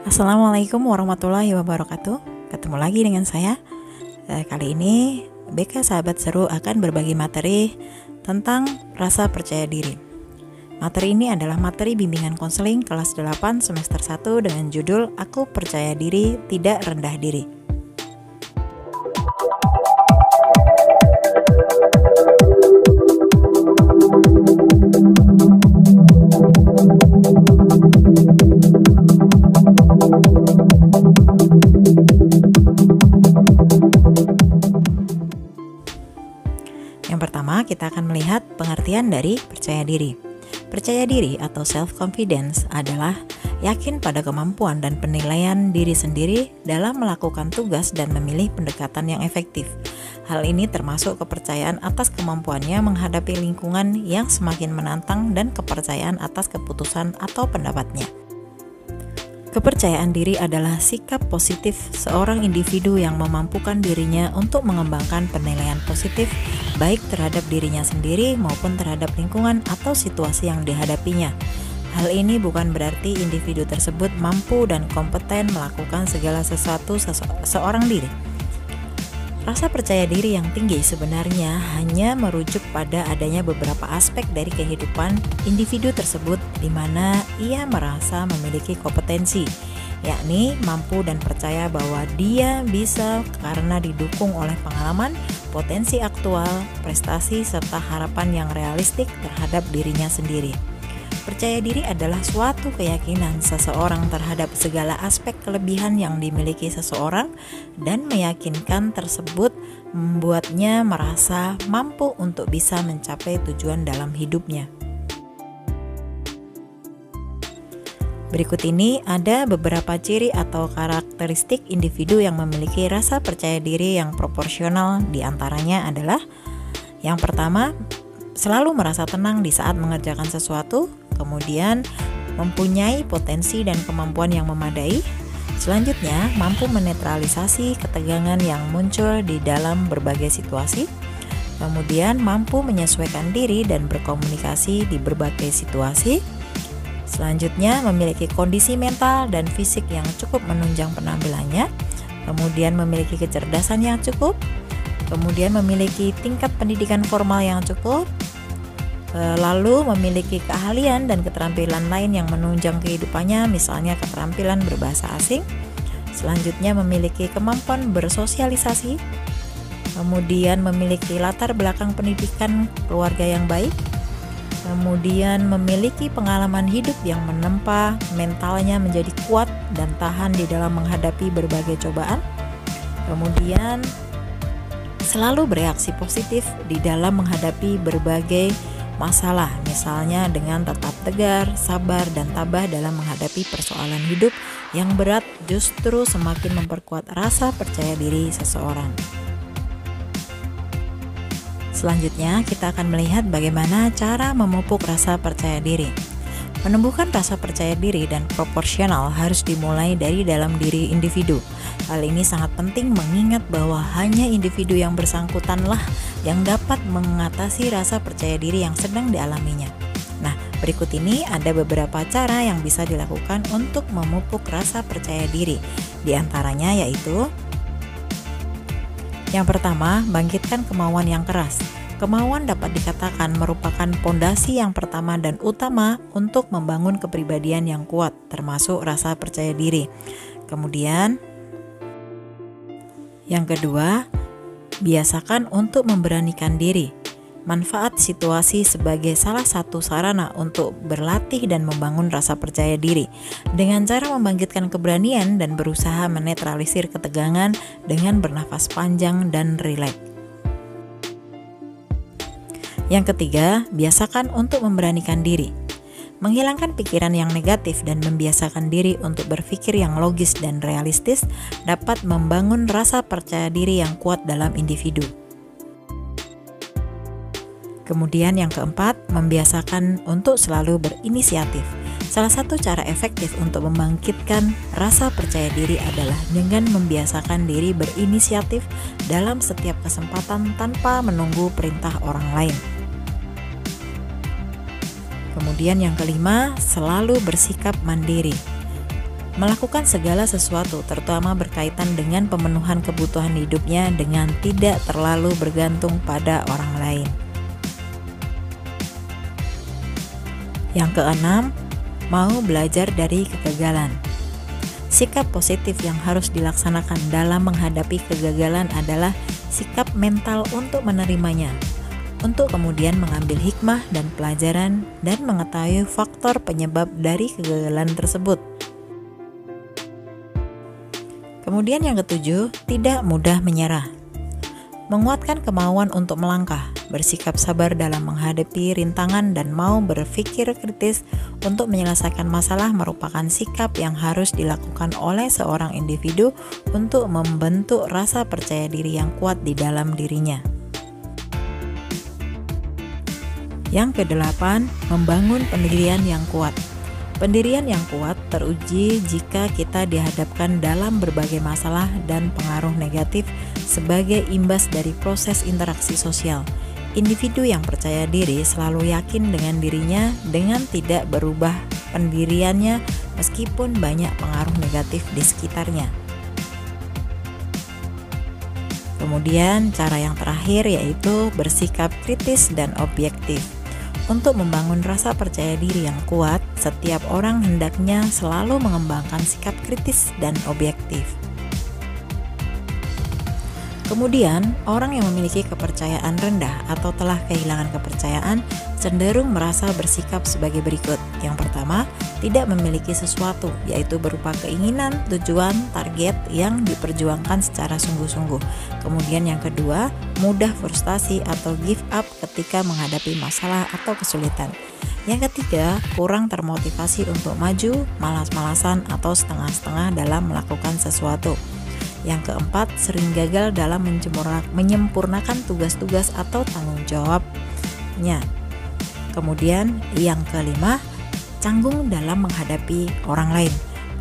Assalamualaikum warahmatullahi wabarakatuh. Ketemu lagi dengan saya. Kali ini BK Sahabat Seru akan berbagi materi tentang rasa percaya diri. Materi ini adalah materi bimbingan konseling kelas 8 semester 1 dengan judul Aku Percaya Diri Tidak Rendah Diri. Yang pertama, kita akan melihat pengertian dari percaya diri. Percaya diri atau self-confidence adalah yakin pada kemampuan dan penilaian diri sendiri dalam melakukan tugas dan memilih pendekatan yang efektif. Hal ini termasuk kepercayaan atas kemampuannya menghadapi lingkungan yang semakin menantang dan kepercayaan atas keputusan atau pendapatnya. Kepercayaan diri adalah sikap positif seorang individu yang memampukan dirinya untuk mengembangkan penilaian positif baik terhadap dirinya sendiri maupun terhadap lingkungan atau situasi yang dihadapinya. Hal ini bukan berarti individu tersebut mampu dan kompeten melakukan segala sesuatu seorang diri. Rasa percaya diri yang tinggi sebenarnya hanya merujuk pada adanya beberapa aspek dari kehidupan individu tersebut di mana ia merasa memiliki kompetensi, yakni mampu dan percaya bahwa dia bisa karena didukung oleh pengalaman, potensi aktual, prestasi, serta harapan yang realistik terhadap dirinya sendiri. Percaya diri adalah suatu keyakinan seseorang terhadap segala aspek kelebihan yang dimiliki seseorang dan meyakinkan tersebut membuatnya merasa mampu untuk bisa mencapai tujuan dalam hidupnya. Berikut ini ada beberapa ciri atau karakteristik individu yang memiliki rasa percaya diri yang proporsional. Di antaranya adalah yang pertama, selalu merasa tenang di saat mengerjakan sesuatu, kemudian mempunyai potensi dan kemampuan yang memadai. Selanjutnya, mampu menetralisasi ketegangan yang muncul di dalam berbagai situasi. Kemudian, mampu menyesuaikan diri dan berkomunikasi di berbagai situasi. Selanjutnya, memiliki kondisi mental dan fisik yang cukup menunjang penampilannya. Kemudian, memiliki kecerdasan yang cukup. Kemudian, memiliki tingkat pendidikan formal yang cukup. Lalu memiliki keahlian dan keterampilan lain yang menunjang kehidupannya, misalnya keterampilan berbahasa asing. Selanjutnya memiliki kemampuan bersosialisasi, kemudian memiliki latar belakang pendidikan keluarga yang baik, kemudian memiliki pengalaman hidup yang menempa mentalnya menjadi kuat dan tahan di dalam menghadapi berbagai cobaan, kemudian selalu bereaksi positif di dalam menghadapi berbagai masalah, misalnya dengan tetap tegar, sabar, dan tabah dalam menghadapi persoalan hidup yang berat justru semakin memperkuat rasa percaya diri seseorang. Selanjutnya, kita akan melihat bagaimana cara memupuk rasa percaya diri. Menumbuhkan rasa percaya diri dan proporsional harus dimulai dari dalam diri individu. Hal ini sangat penting mengingat bahwa hanya individu yang bersangkutanlah yang dapat mengatasi rasa percaya diri yang sedang dialaminya. Nah, berikut ini ada beberapa cara yang bisa dilakukan untuk memupuk rasa percaya diri. Di antaranya yaitu: yang pertama, bangkitkan kemauan yang keras. Kemauan dapat dikatakan merupakan pondasi yang pertama dan utama untuk membangun kepribadian yang kuat, termasuk rasa percaya diri. Kemudian, yang kedua, biasakan untuk memberanikan diri. Manfaat situasi sebagai salah satu sarana untuk berlatih dan membangun rasa percaya diri dengan cara membangkitkan keberanian dan berusaha menetralisir ketegangan dengan bernafas panjang dan rileks. Yang ketiga, biasakan untuk memberanikan diri. Menghilangkan pikiran yang negatif dan membiasakan diri untuk berpikir yang logis dan realistis dapat membangun rasa percaya diri yang kuat dalam individu. Kemudian yang keempat, membiasakan untuk selalu berinisiatif. Salah satu cara efektif untuk membangkitkan rasa percaya diri adalah dengan membiasakan diri berinisiatif dalam setiap kesempatan tanpa menunggu perintah orang lain. Kemudian yang kelima, selalu bersikap mandiri. melakukan segala sesuatu terutama berkaitan dengan pemenuhan kebutuhan hidupnya dengan tidak terlalu bergantung pada orang lain. Yang keenam, mau belajar dari kegagalan. Sikap positif yang harus dilaksanakan dalam menghadapi kegagalan adalah sikap mental untuk menerimanya, untuk kemudian mengambil hikmah dan pelajaran dan mengetahui faktor penyebab dari kegagalan tersebut. Kemudian yang ketujuh, tidak mudah menyerah. Menguatkan kemauan untuk melangkah, bersikap sabar dalam menghadapi rintangan dan mau berpikir kritis untuk menyelesaikan masalah merupakan sikap yang harus dilakukan oleh seorang individu untuk membentuk rasa percaya diri yang kuat di dalam dirinya. Yang kedelapan, membangun pendirian yang kuat. Pendirian yang kuat teruji jika kita dihadapkan dalam berbagai masalah dan pengaruh negatif sebagai imbas dari proses interaksi sosial. Individu yang percaya diri selalu yakin dengan dirinya dengan tidak berubah pendiriannya meskipun banyak pengaruh negatif di sekitarnya. Kemudian cara yang terakhir yaitu bersikap kritis dan objektif. Untuk membangun rasa percaya diri yang kuat, setiap orang hendaknya selalu mengembangkan sikap kritis dan objektif. Kemudian, orang yang memiliki kepercayaan rendah atau telah kehilangan kepercayaan cenderung merasa bersikap sebagai berikut. Yang pertama, tidak memiliki sesuatu, yaitu berupa keinginan, tujuan, target yang diperjuangkan secara sungguh-sungguh. Kemudian yang kedua, mudah frustasi atau give up ketika menghadapi masalah atau kesulitan. Yang ketiga, kurang termotivasi untuk maju, malas-malasan atau setengah-setengah dalam melakukan sesuatu. Yang keempat, sering gagal dalam menyempurnakan tugas-tugas atau tanggung jawabnya. Kemudian yang kelima, canggung dalam menghadapi orang lain.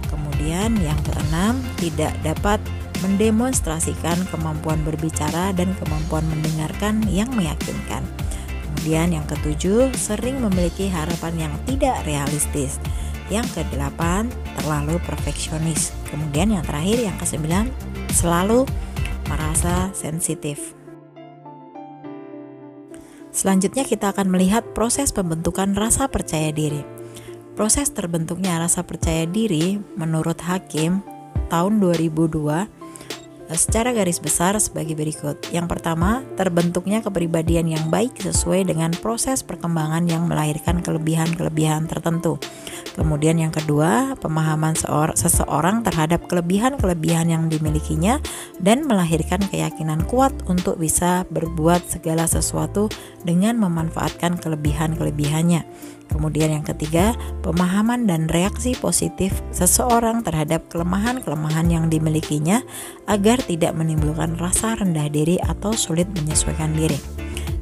Kemudian yang keenam, tidak dapat mendemonstrasikan kemampuan berbicara dan kemampuan mendengarkan yang meyakinkan. Kemudian yang ketujuh, sering memiliki harapan yang tidak realistis. Yang kedelapan, terlalu perfeksionis. Kemudian yang terakhir, yang kesembilan, selalu merasa sensitif. Selanjutnya kita akan melihat proses pembentukan rasa percaya diri. Proses terbentuknya rasa percaya diri menurut Hakim tahun 2002 secara garis besar sebagai berikut. Yang pertama, terbentuknya kepribadian yang baik sesuai dengan proses perkembangan yang melahirkan kelebihan-kelebihan tertentu. Kemudian yang kedua, pemahaman seseorang terhadap kelebihan-kelebihan yang dimilikinya dan melahirkan keyakinan kuat untuk bisa berbuat segala sesuatu dengan memanfaatkan kelebihan-kelebihannya. Kemudian yang ketiga, pemahaman dan reaksi positif seseorang terhadap kelemahan-kelemahan yang dimilikinya agar tidak menimbulkan rasa rendah diri atau sulit menyesuaikan diri.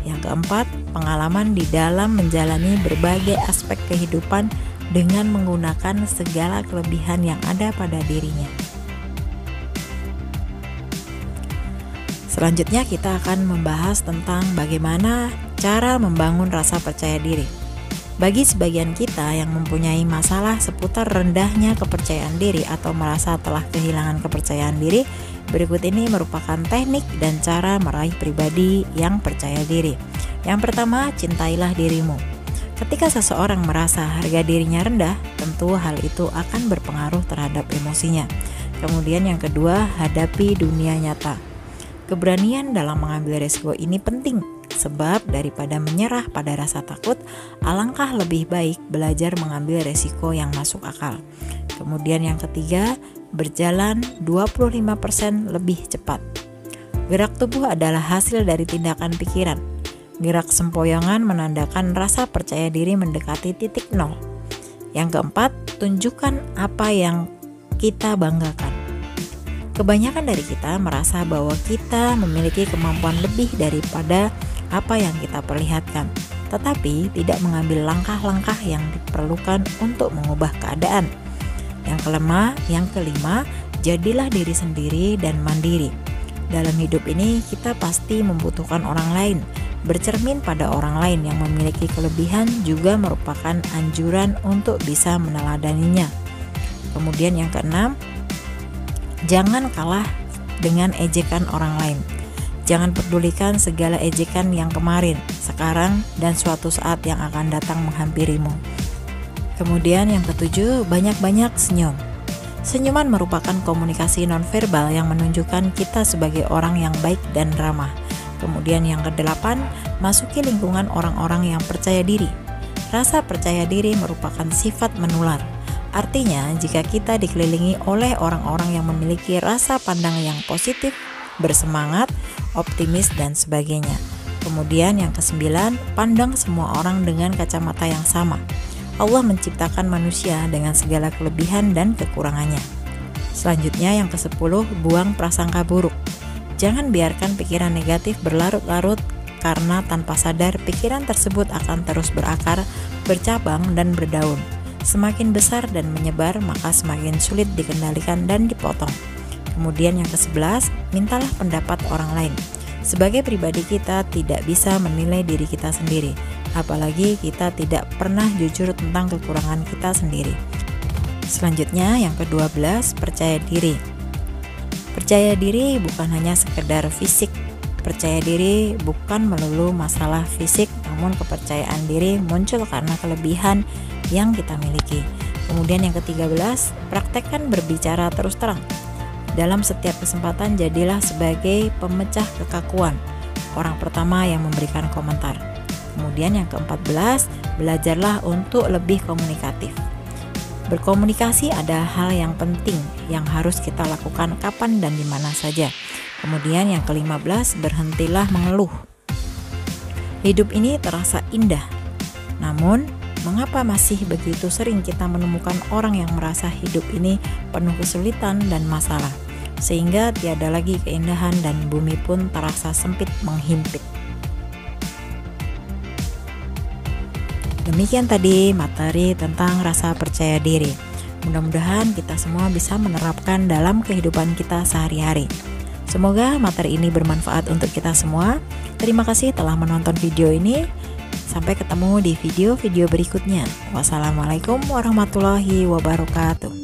Yang keempat, pengalaman di dalam menjalani berbagai aspek kehidupan dengan menggunakan segala kelebihan yang ada pada dirinya. Selanjutnya kita akan membahas tentang bagaimana cara membangun rasa percaya diri. Bagi sebagian kita yang mempunyai masalah seputar rendahnya kepercayaan diri atau merasa telah kehilangan kepercayaan diri, berikut ini merupakan teknik dan cara meraih pribadi yang percaya diri. Yang pertama, cintailah dirimu. Ketika seseorang merasa harga dirinya rendah, tentu hal itu akan berpengaruh terhadap emosinya. Kemudian yang kedua, hadapi dunia nyata. Keberanian dalam mengambil risiko ini penting, sebab daripada menyerah pada rasa takut, alangkah lebih baik belajar mengambil risiko yang masuk akal. Kemudian yang ketiga, berjalan 25% lebih cepat. Gerak tubuh adalah hasil dari tindakan pikiran. Gerak sempoyongan menandakan rasa percaya diri mendekati titik nol. Yang keempat, tunjukkan apa yang kita banggakan. Kebanyakan dari kita merasa bahwa kita memiliki kemampuan lebih daripada apa yang kita perlihatkan, tetapi tidak mengambil langkah-langkah yang diperlukan untuk mengubah keadaan. Yang kelima, jadilah diri sendiri dan mandiri. Dalam hidup ini kita pasti membutuhkan orang lain. Bercermin pada orang lain yang memiliki kelebihan juga merupakan anjuran untuk bisa meneladaninya. Kemudian yang keenam, jangan kalah dengan ejekan orang lain. Jangan pedulikan segala ejekan yang kemarin, sekarang, dan suatu saat yang akan datang menghampirimu. Kemudian yang ketujuh, banyak-banyak senyum. Senyuman merupakan komunikasi nonverbal yang menunjukkan kita sebagai orang yang baik dan ramah. Kemudian yang kedelapan, masuki lingkungan orang-orang yang percaya diri. Rasa percaya diri merupakan sifat menular. Artinya, jika kita dikelilingi oleh orang-orang yang memiliki rasa pandang yang positif, bersemangat, optimis, dan sebagainya. Kemudian yang kesembilan, pandang semua orang dengan kacamata yang sama. Allah menciptakan manusia dengan segala kelebihan dan kekurangannya. Selanjutnya yang kesepuluh, buang prasangka buruk. Jangan biarkan pikiran negatif berlarut-larut, karena tanpa sadar pikiran tersebut akan terus berakar, bercabang, dan berdaun. Semakin besar dan menyebar, maka semakin sulit dikendalikan dan dipotong. Kemudian yang ke-11, mintalah pendapat orang lain. Sebagai pribadi kita tidak bisa menilai diri kita sendiri, apalagi kita tidak pernah jujur tentang kekurangan kita sendiri. Selanjutnya yang ke-12, percaya diri. Percaya diri bukan hanya sekedar fisik. Percaya diri bukan melulu masalah fisik, namun kepercayaan diri muncul karena kelebihan yang kita miliki. Kemudian yang ke-13, praktekkan berbicara terus terang. Dalam setiap kesempatan jadilah sebagai pemecah kekakuan, orang pertama yang memberikan komentar. Kemudian yang ke-14, belajarlah untuk lebih komunikatif. Berkomunikasi adalah hal yang penting yang harus kita lakukan kapan dan di mana saja. Kemudian yang ke-15, berhentilah mengeluh. Hidup ini terasa indah, namun mengapa masih begitu sering kita menemukan orang yang merasa hidup ini penuh kesulitan dan masalah, sehingga tiada lagi keindahan dan bumi pun terasa sempit menghimpit. Demikian tadi materi tentang rasa percaya diri. Mudah-mudahan kita semua bisa menerapkan dalam kehidupan kita sehari-hari. Semoga materi ini bermanfaat untuk kita semua. Terima kasih telah menonton video ini. Sampai ketemu di video-video berikutnya. Wassalamualaikum warahmatullahi wabarakatuh.